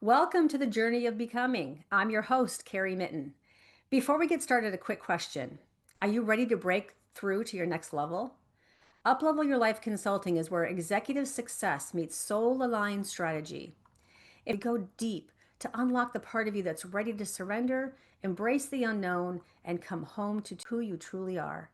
Welcome to the journey of becoming. I'm your host, Karrie Mitten. Before we get started, a quick question. Are you ready to break through to your next level? Uplevel Your Life Consulting is where executive success meets soul aligned strategy. If you go deep to unlock the part of you that's ready to surrender, embrace the unknown, and come home to who you truly are.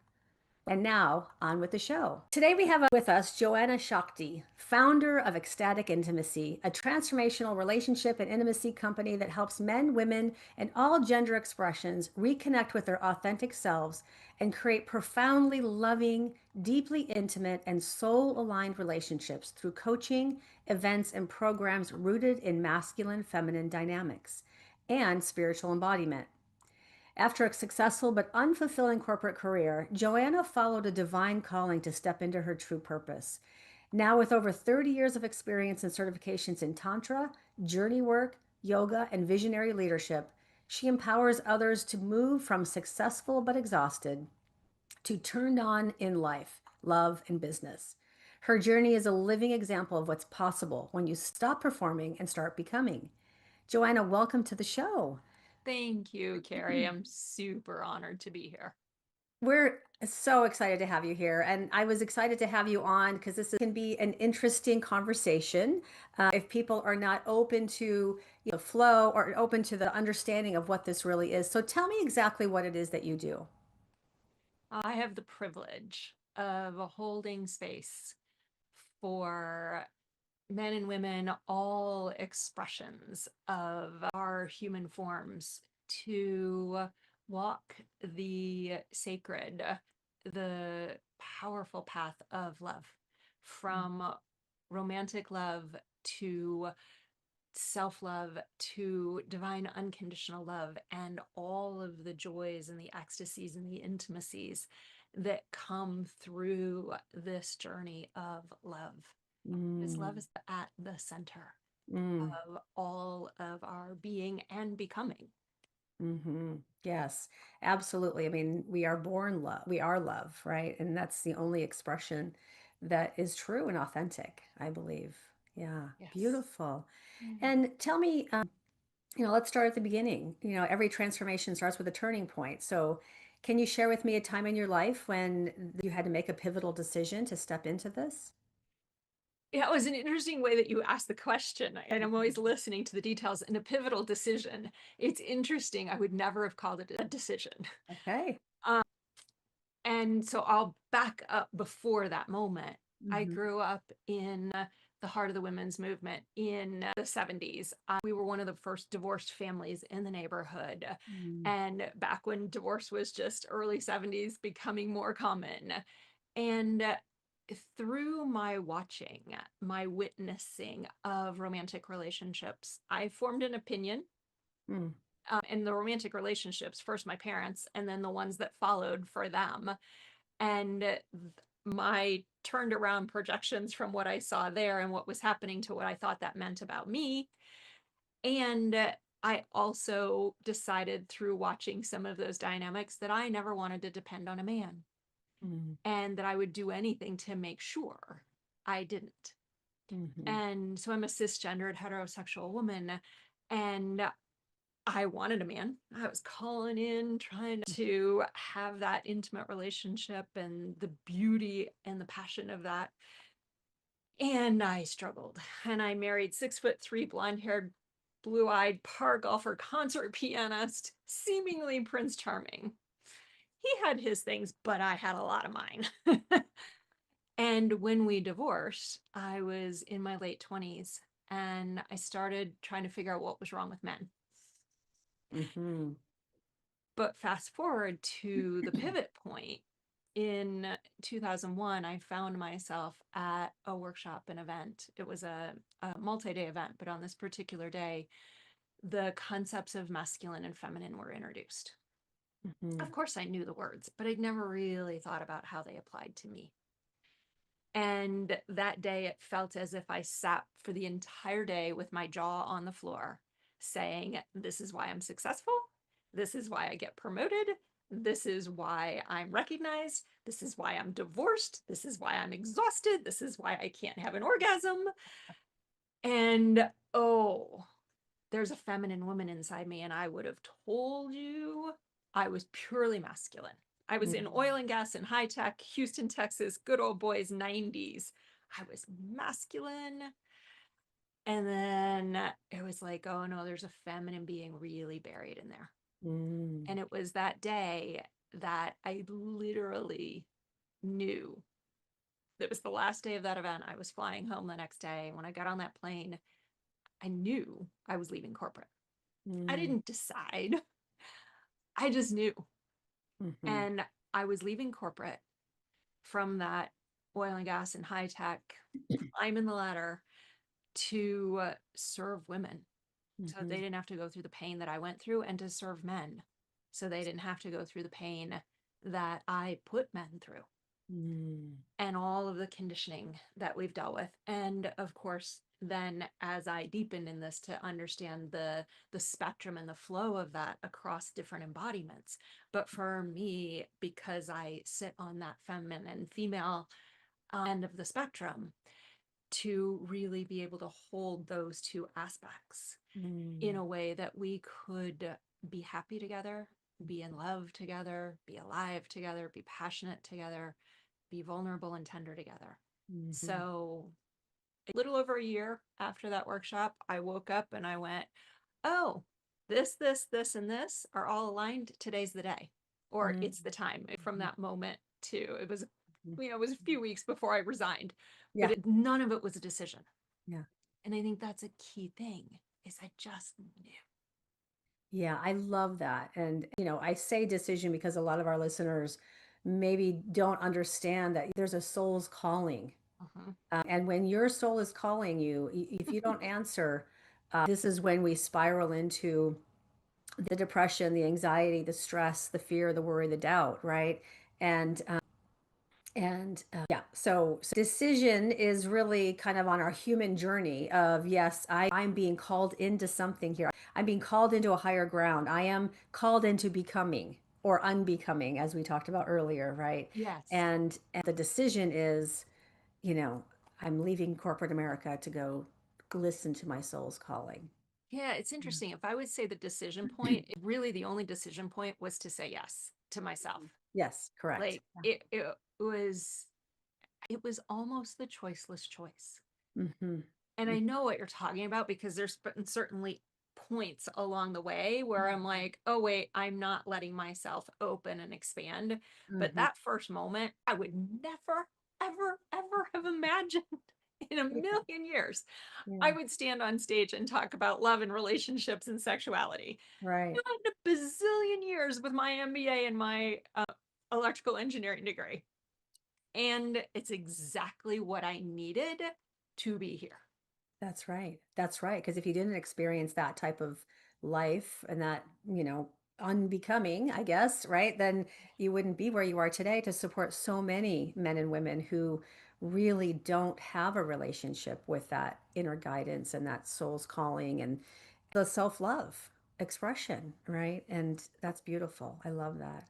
And now, on with the show. Today we have with us Joanna Shakti, founder of Ecstatic Intimacy, a transformational relationship and intimacy company that helps men, women, and all gender expressions reconnect with their authentic selves and create profoundly loving, deeply intimate, and soul aligned relationships through coaching, events, and programs rooted in masculine feminine dynamics and spiritual embodiment. After a successful but unfulfilling corporate career, Joanna followed a divine calling to step into her true purpose. Now, with over 30 years of experience and certifications in Tantra, journey work, yoga, and visionary leadership, she empowers others to move from successful but exhausted to turned on in life, love, and business. Her journey is a living example of what's possible when you stop performing and start becoming. Joanna, welcome to the show. Thank you, Karrie. I'm super honored to be here. We're so excited to have you here. And I was excited to have you on because this can be an interesting conversation. If people are not open to flow or open to the understanding of what this really is. So tell me exactly what it is that you do. I have the privilege of holding space for men and women, all expressions of our human forms, to walk the sacred, the powerful path of love, from romantic love to self love to divine unconditional love, and all of the joys and the ecstasies and the intimacies that come through this journey of love. Because love Mm, is at the center mm, of all of our being and becoming. yes, absolutely. I mean, we are born love. We are love, right? And that's the only expression that is true and authentic, I believe. Yeah, Yes. beautiful. Mhm. And tell me, let's start at the beginning. Every transformation starts with a turning point. So, can you share with me a time in your life when you had to make a pivotal decision to step into this? Yeah, it was an interesting way that you asked the question, and I'm always listening to the details. In a pivotal decision, it's interesting. I would never have called it a decision. Okay. Um, and so I'll back up before that moment. I Hmm. grew up in the heart of the women's movement in the 70s. We were one of the first divorced families in the neighborhood. And back when divorce was just early 70s, becoming more common. And through my watching, my witnessing of romantic relationships, I formed an opinion. Mm. In the romantic relationships, first my parents, and then the ones that followed for them. And my turned around projections from what I saw there and what was happening to what I thought that meant about me. And I also decided through watching some of those dynamics that I never wanted to depend on a man Mm. and that I would do anything to make sure I didn't. Hmm. And so I'm a cisgendered heterosexual woman, and I wanted a man. I was calling in, trying to have that intimate relationship and the beauty and the passion of that. And I struggled. And I married 6'3", blonde haired, blue eyed par golfer, concert pianist, seemingly Prince Charming. He had his things, but I had a lot of mine. And when we divorced, I was in my late 20s and I started trying to figure out what was wrong with men. Hmm. But fast forward to the pivot point in 2001, I found myself at a workshop, an event. It was a multi day event, but on this particular day, the concepts of masculine and feminine were introduced. Hmm. Of course, I knew the words, but I'd never really thought about how they applied to me. And that day, it felt as if I sat for the entire day with my jaw on the floor saying, this is why I'm successful. This is why I get promoted. This is why I'm recognized. This is why I'm divorced. This is why I'm exhausted. This is why I can't have an orgasm. And oh, there's a feminine woman inside me, and I would have told you I was purely masculine. I was in oil and gas and high tech, Houston, Texas, good old boys, 90s. I was masculine. And then it was like, oh no, there's a feminine being really buried in there. Mm. And it was that day that I literally knew it was the last day of that event. I was flying home the next day. When I got on that plane, I knew I was leaving corporate. I Mm. didn't decide, I just knew. Mm-hmm. And I was leaving corporate from that oil and gas and high tech, climbing the ladder to serve women. So Mm-hmm. they didn't have to go through the pain that I went through, and to serve men. So they didn't have to go through the pain that I put men through, Mm. and all of the conditioning that we've dealt with. And of course, then as I deepened in this to understand the spectrum and the flow of that across different embodiments. But for me, because I sit on that feminine and female end of the spectrum, to really be able to hold those two aspects in Mm. a way that we could be happy together, be in love together, be alive together, be passionate together, be vulnerable and tender together. Mm-hmm. So, a little over a year after that workshop, I woke up and I went, oh, this, and this are all aligned. Today's the day, or Mm. it's the time. From that moment to, it was, Mm. it was a few weeks before I resigned, but Yeah. none of it was a decision. Yeah. And I think that's a key thing, is I just knew. Yeah, I love that. And, I say decision because a lot of our listeners maybe don't understand that there's a soul's calling. Uh-huh. And when your soul is calling you, if you don't answer, this is when we spiral into the depression, the anxiety, the stress, the fear, the worry, the doubt, right? And yeah, so decision is really kind of on our human journey of, yes, I'm being called into something here. I'm being called into a higher ground. I am called into becoming or unbecoming, as we talked about earlier, right? Yes. And the decision is, you know, I'm leaving corporate America to go listen to my soul's calling. Yeah, it's interesting. If I would say the decision point, really the only decision point was to say yes to myself. Yes, correct. Like was it was almost the choiceless choice. Mm-hmm. And I know what you're talking about, because there's been certainly points along the way where I'm like, oh wait, I'm not letting myself open and expand. But Mm-hmm. that first moment, I would never, ever, ever have imagined in a Yeah. million years I Yeah. would stand on stage and talk about love and relationships and sexuality. Right. Not in a bazillion years with my MBA and my electrical engineering degree. And it's exactly what I needed to be here. That's right. That's right. Because if you didn't experience that type of life and that, unbecoming, I guess, right, then you wouldn't be where you are today to support so many men and women who really don't have a relationship with that inner guidance and that soul's calling and the self-love expression, right? And that's beautiful. I love that.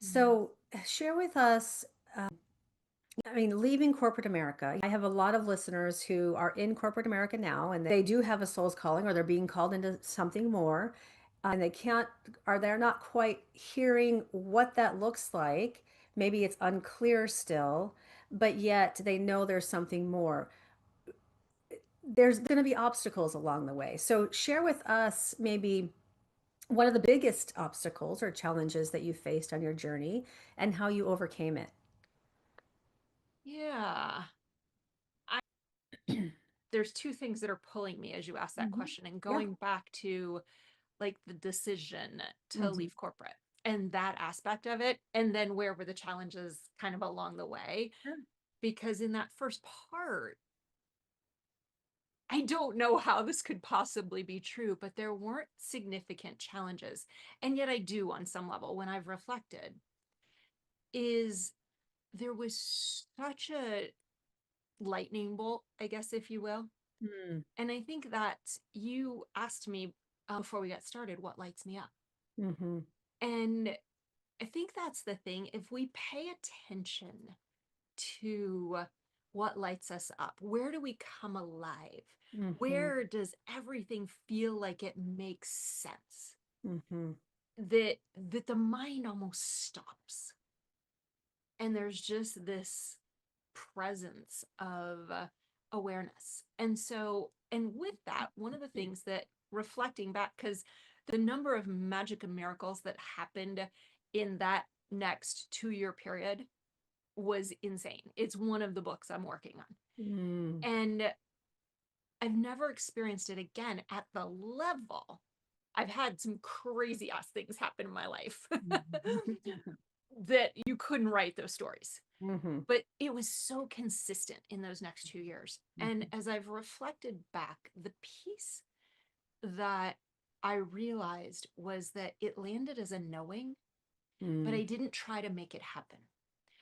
Mm. So, share with us. I mean, leaving corporate America. I have a lot of listeners who are in corporate America now, and they do have a soul's calling, or they're being called into something more, and they can't, or they're not quite hearing what that looks like. Maybe it's unclear still, but yet they know there's something more. There's going to be obstacles along the way. So, share with us maybe one of the biggest obstacles or challenges that you faced on your journey and how you overcame it. Yeah. I, there's two things that are pulling me as you ask that Mhm. question, and Yeah. going back to like the decision to Hmm. leave corporate and that aspect of it, and then where were the challenges kind of along the way. Sure. Because in that first part, I don't know how this could possibly be true, but there weren't significant challenges. And yet I do, on some level, when I've reflected, is there was such a lightning bolt, I guess, if you will. Mm. And I think that you asked me before we got started what lights me up. Hmm. And I think that's the thing. If we pay attention to what lights us up? Where do we come alive? Mm-hmm. Where does everything feel like it makes sense? Mm-hmm. That the mind almost stops, and there's just this presence of awareness. And so, and with that, one of the things that, reflecting back, because the number of magic and miracles that happened in that next 2 year period was insane. It's one of the books I'm working on. Mm. And I've never experienced it again at the level. I've had some crazy ass things happen in my life that you couldn't write those stories. Mm-hmm. But it was so consistent in those next 2 years. And as I've reflected back, the piece that I realized was that it landed as a knowing, but Mm-hmm. I didn't try to make it happen,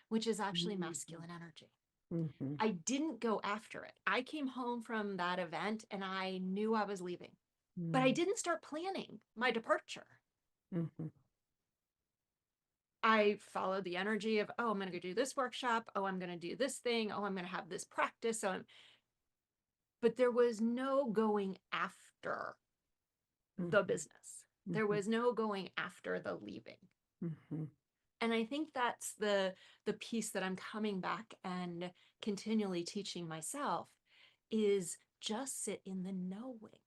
which is actually masculine energy. Mm-hmm. I didn't go after it. I came home from that event and I knew I was leaving, but I didn't start planning my departure. Mm-hmm. I followed the energy of, oh, I'm going to go do this workshop. Oh, I'm going to do this thing. Oh, I'm going to have this practice. But there was no going after the business. There Mm-hmm. was no going after the leaving. Mm-hmm. And I think that's the piece that I'm coming back and continually teaching myself is just sit in the knowing.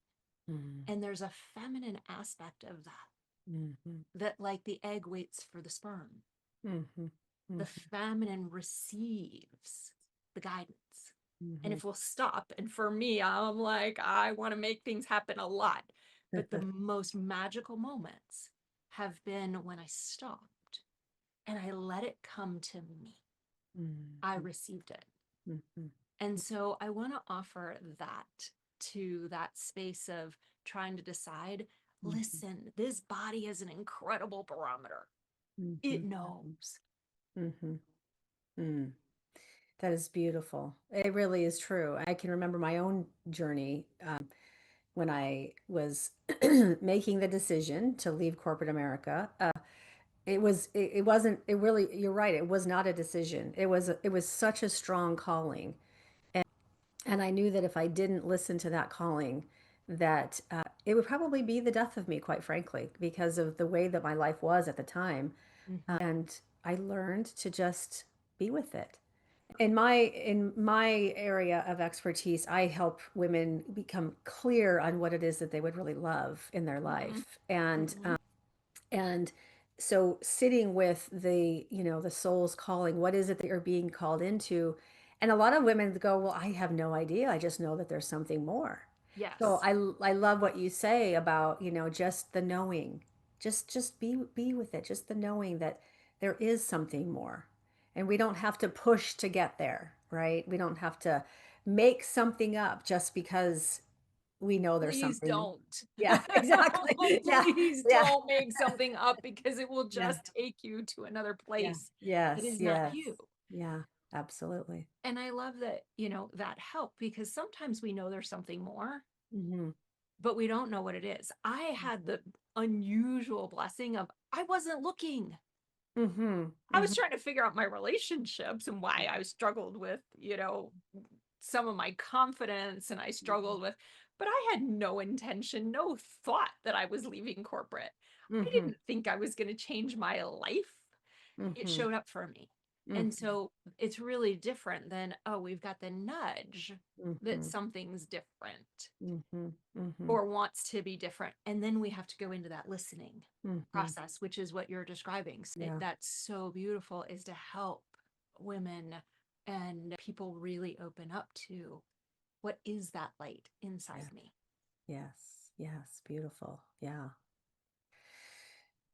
Mm-hmm. And there's a feminine aspect of that, Mm-hmm. that like the egg waits for the sperm. Mm-hmm. The Mm-hmm. feminine receives the guidance. And Mm-hmm. if we'll stop, and for me, I'm like, I want to make things happen a lot. But the most magical moments have been when I stopped and I let it come to me. I Mm-hmm. received it. Mm-hmm. And so I want to offer that to that space of trying to decide, listen, this body is an incredible barometer. Mm-hmm. It knows. Mm-hmm. Mm. That is beautiful. It really is true. I can remember my own journey when I was making the decision to leave corporate America. It wasn't, it really, you're right. It was not a decision. It was such a strong calling. And I knew that if I didn't listen to that calling, that it would probably be the death of me, quite frankly, because of the way that my life was at the time. Mm-hmm. And I learned to just be with it. In my area of expertise, I help women become clear on what it is that they would really love in their Mm-hmm. life, and Mm-hmm. and so sitting with the soul's calling, what is it that you're being called into? And a lot of women go, well, I have no idea. I just know that there's something more. So Yes. I love what you say about, just the knowing. Just be with it. Just the knowing that there is something more. And we don't have to push to get there, right? We don't have to make something up just because we know there's Please something. don't. Yeah, exactly. Yeah. Please Yeah. don't make something up because it will Yeah. just take you to another Yeah. place that Yes. is not Yes. you. Yeah. Absolutely. And I love that, that help, because sometimes we know there's something more, Hmm. but we don't know what it is. I had the unusual blessing of I wasn't looking. Hmm. I was Hmm. trying to figure out my relationships and why I struggled with, some of my confidence, and I struggled with, but I had no intention, no thought that I was leaving corporate. I Hmm. didn't think I was going to change my life. It Hmm. showed up for me. And Hmm. so it's really different than, oh, we've got the nudge that Hmm. something's different Hmm. Hmm. or wants to be different. And then we have to go into that listening Hmm. process, which is what you're describing. Yeah. That's so beautiful, is to help women and people really open up to what is that light inside Yeah. me. Yes. Yes. Beautiful. Yeah.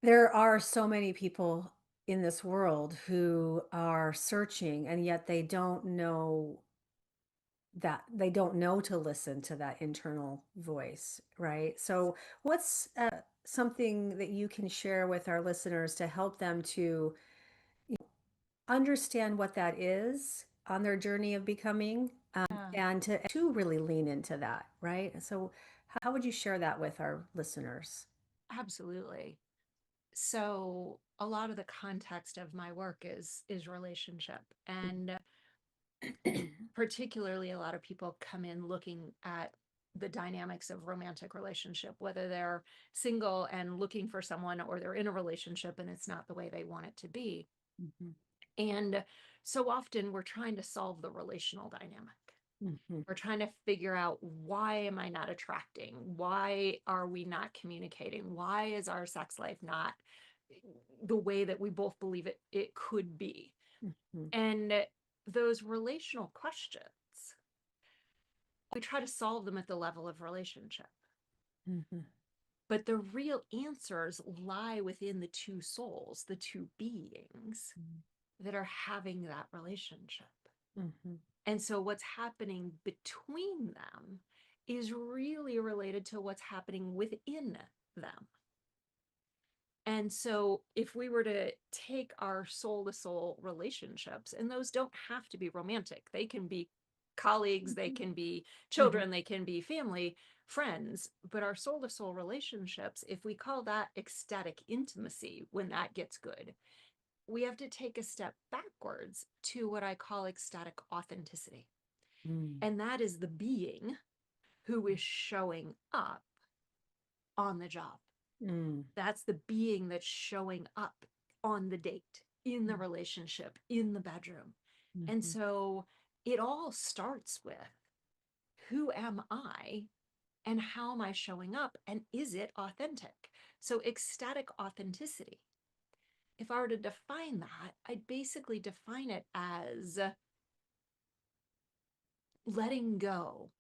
There are so many people in this world who are searching, and yet they don't know to listen to that internal voice, right? So, what's something that you can share with our listeners to help them to understand what that is on their journey of becoming, Yeah, and to really lean into that, right? So, how would you share that with our listeners? absolutely. So a lot of the context of my work is relationship, and particularly a lot of people come in looking at the dynamics of romantic relationship, whether they're single and looking for someone or they're in a relationship and it's not the way they want it to be. Mhm. And so often we're trying to solve the relational dynamic. Mhm. We're trying to figure out, why am I not attracting? Why are we not communicating? Why is our sex life not the way that we both believe it could be? Mhm. And those relational questions, we try to solve them at the level of relationship. Mhm. But the real answers lie within the two souls, the two beings that are having that relationship. Mhm. And so what's happening between them is really related to what's happening within them. And so if we were to take our soul to soul relationships, and those don't have to be romantic, they can be colleagues, they can be Mhm. children, they can be family, friends, but our soul to soul relationships, if we call that ecstatic intimacy, when that gets good, we have to take a step backwards to what I call ecstatic authenticity. Mm. And that is the being who is showing up on the job. Mm. That's the being that's showing up on the date, in the Mm. relationship, in the bedroom. And Mhm. so it all starts with, who am I and how am I showing up? And is it authentic? So, ecstatic authenticity, if I were to define that, I'd basically define it as letting go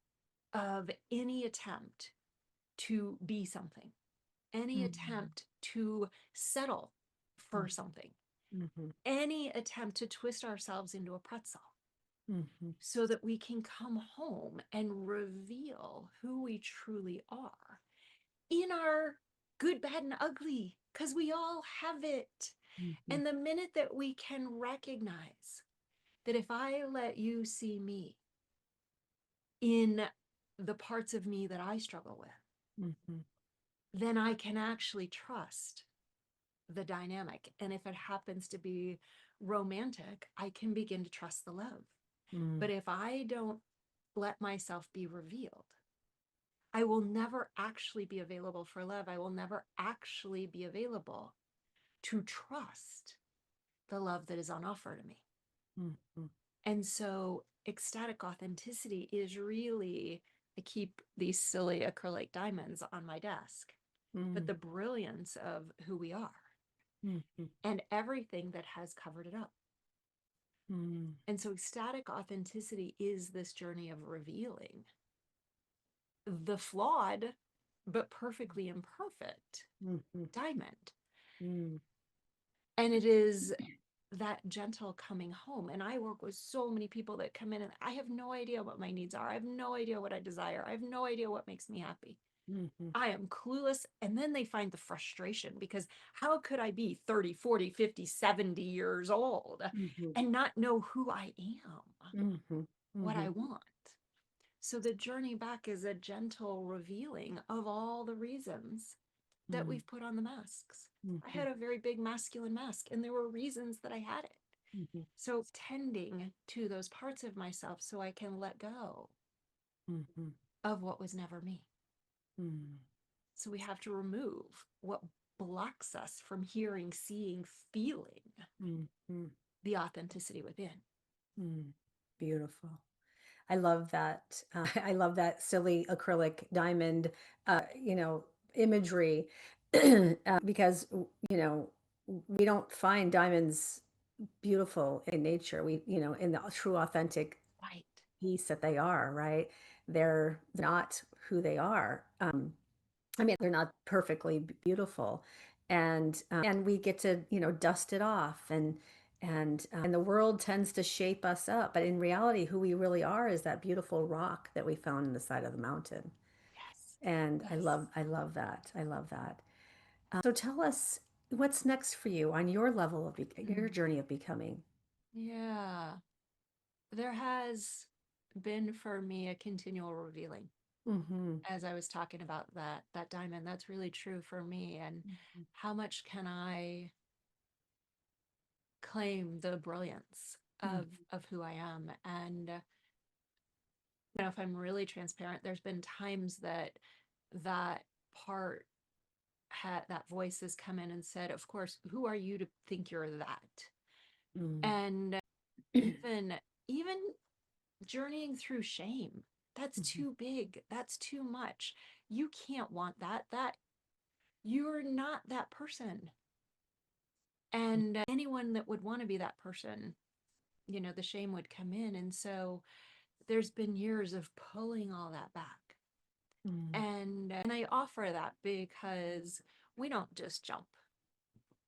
of any attempt to be something, any Mhm. attempt to settle for Mhm. something, Mhm. any attempt to twist ourselves into a pretzel, Mhm. so that we can come home and reveal who we truly are in our good, bad, and ugly, because we all have it. Mhm. And the minute that we can recognize that, if I let you see me in the parts of me that I struggle with, Mhm. then I can actually trust the dynamic. And if it happens to be romantic, I can begin to trust the love. Mm. But if I don't let myself be revealed, I will never actually be available for love. I will never actually be available to trust the love that is on offer to me. Mhm. And so, ecstatic authenticity is really, I keep these silly acrylic diamonds on my desk, but Mm. the brilliance of who we are Mhm. and everything that has covered it up. Mm. And so, ecstatic authenticity is this journey of revealing the flawed but perfectly imperfect Mhm. diamond. Mm. And it is that gentle coming home. And I work with so many people that come in and I have no idea what my needs are. I have no idea what I desire. I have no idea what makes me happy. Mhm. I am clueless. And then they find the frustration, because how could I be 30, 40, 50, 70 years old Mhm. and not know who I am, Mhm. what I Mhm. want? So the journey back is a gentle revealing of all the reasons that Mm. we've put on the masks. I Mhm. had a very big masculine mask, and there were reasons that I had it. Mhm. So tending to those parts of myself so I can let go Mhm. of what was never me. Mm. So we have to remove what blocks us from hearing, seeing, feeling Mhm. the authenticity within. Mm. Beautiful. I love that. I love that silly acrylic diamond, you know, imagery, because you know we don't find diamonds beautiful in nature. We, you know, in the true authentic Right. piece that they are, right? They're not who they are. I mean, they're not perfectly beautiful, and we get to, you know, dust it off, and the world tends to shape us up, but in reality, who we really are is that beautiful rock that we found in the side of the mountain. Yes. And Yes. I love that. I love that. So tell us what's next for you on your level of your Mm. journey of becoming. Yeah. There has been for me a continual revealing. Mm-hmm. As I was talking about that diamond, that's really true for me. And how much can I claim the brilliance Mm, of who I am. And if I'm really transparent, there's been times that that part had that voice has come in and said, of course, who are you to think you're that? mm, And even even journeying through shame, that's mhm, too big, that's too much. You can't want that you're not that person. And anyone that would want to be that person, the shame would come in. And so there's been years of pulling all that back. mm, And I offer that because we don't just jump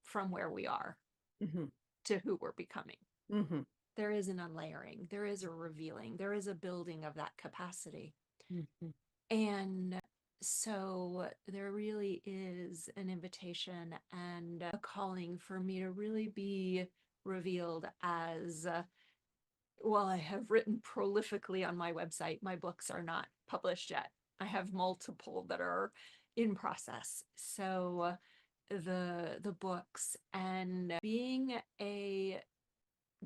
from where we are mhm, to who we're becoming. mhm, There is an unlayering, there is a revealing, there is a building of that capacity. mhm, And so there really is an invitation and a calling for me to really be revealed as well. I have written prolifically on my website. My books are not published yet. I have multiple that are in process. So the books and being a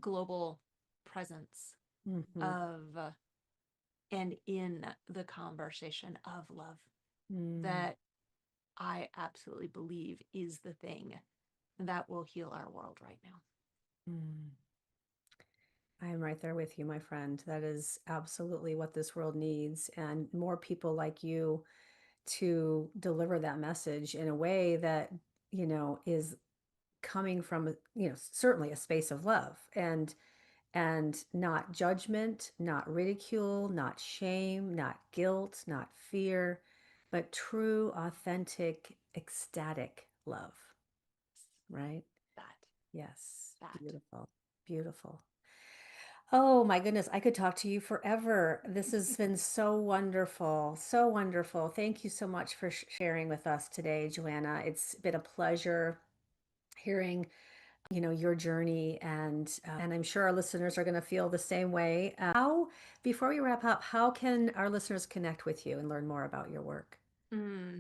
global presence mhm, of and in the conversation of love mm, that I absolutely believe is the thing that will heal our world right now. mm. I'm right there with you, my friend. That is absolutely what this world needs, and more people like you to deliver that message in a way that, is coming from, certainly a space of love and not judgment, not ridicule, not shame, not guilt, not fear, but true, authentic, ecstatic love, right? That, Yes. that. Beautiful. Beautiful. Oh my goodness, I could talk to you forever. This has been so wonderful. So wonderful. Thank you so much for sharing with us today, Joanna. It's been a pleasure hearing, your journey, and I'm sure our listeners are going to feel the same way. How Before we wrap up, how can our listeners connect with you and learn more about your work?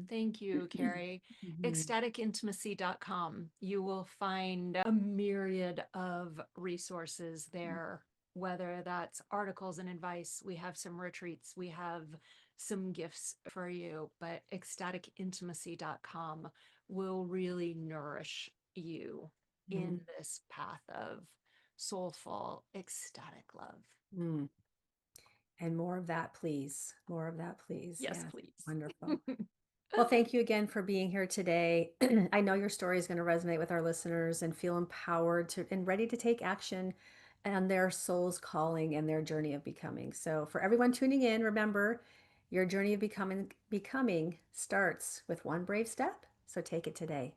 Thank you, Karrie. Mhm. Ecstaticintimacy.com. You will find a myriad of resources there, whether that's articles and advice. We have some retreats, we have some gifts for you, but ecstaticintimacy.com will really nourish you Mhm. in this path of soulful, ecstatic love. Mm. And more of that, please. More of that, please. Yes, Yes. please. Wonderful. Well, thank you again for being here today. I know your story is going to resonate with our listeners and feel empowered to and ready to take action on their soul's calling and their journey of becoming. So, for everyone tuning in, remember your journey of becoming starts with one brave step. So, take it today.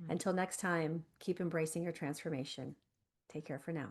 Until next time, keep embracing your transformation. Take care for now.